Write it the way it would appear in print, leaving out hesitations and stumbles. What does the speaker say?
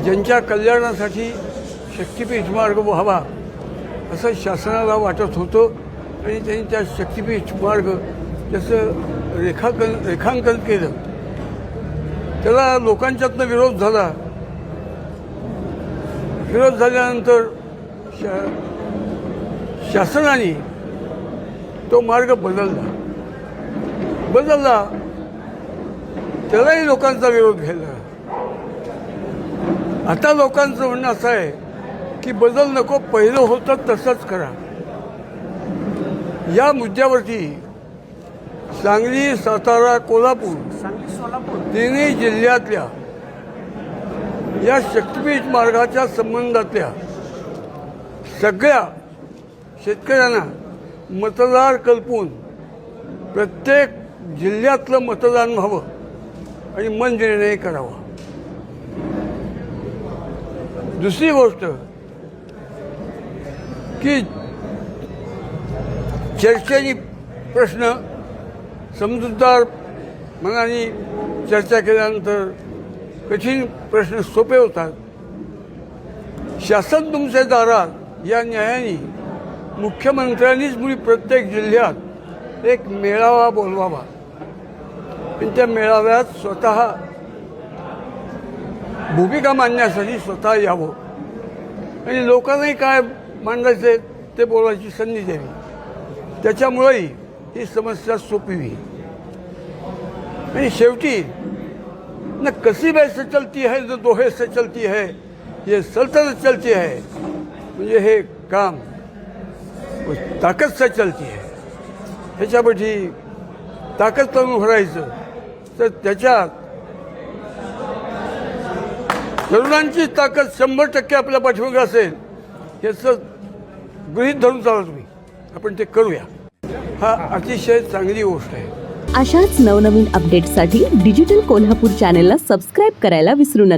ज्यांच्या कल्याणासाठी शक्तिपीठ मार्ग व्हावा असं शासनाला वाटत होतं आणि त्यांनी त्या शक्तिपीठ मार्ग त्याचं रेखांकन केलं. त्याला लोकांच्यातनं विरोध झाला. विरोध झाल्यानंतर शासनाने तो मार्ग बदलला. त्यालाही लोकांचा विरोध घ्यायला. आता लोकांचं म्हणणं असं आहे की बदल नको, पहिलं होतं तसंच करा. या मुद्द्यावरती सांगली, सातारा, कोल्हापूर तिन्ही जिल्ह्यातल्या या शक्तिपीठ मार्गाच्या संबंधातल्या सगळ्या शेतकऱ्यांना मतदार कल्पून प्रत्येक जिल्ह्यातलं मतदान व्हावं आणि मन निर्णय करावा. दुसरी गोष्ट की चर्चेनी प्रश्न समजूतदार मनाने चर्चा केल्यानंतर कठीण प्रश्न सोपे होतात. शासन तुमच्या दारात या न्यायाने मुख्यमंत्र्यांनीच मुली प्रत्येक जिल्ह्यात एक मेळावा बोलवावा आणि त्या मेळाव्यात स्वतः भूमिका मांडण्यासाठी स्वतः यावं आणि लोकांनाही काय मांडायचे ते बोलायची संधी द्यावी. त्याच्यामुळेही ही समस्या सोपी होईल. आणि शेवटी न कसीबे से चलती है न दोहे से चलती है, ये सल्तनत चलती है. म्हणजे हे काम ताकद से चलती है. ह्याच्यापाठी ताकद करून भरायचं तर त्याच्यात तरुणांची ताकद 100% आपल्या पाठीमागे असेल याचं गृहीत धरून चालू तुम्ही. आपण ते करूया. हा अतिशय चांगली गोष्ट आहे. अशाच नवनवीन अपडेट्ससाठी डिजिटल कोल्हापूर चॅनेलला सबस्क्राईब करायला विसरू नका.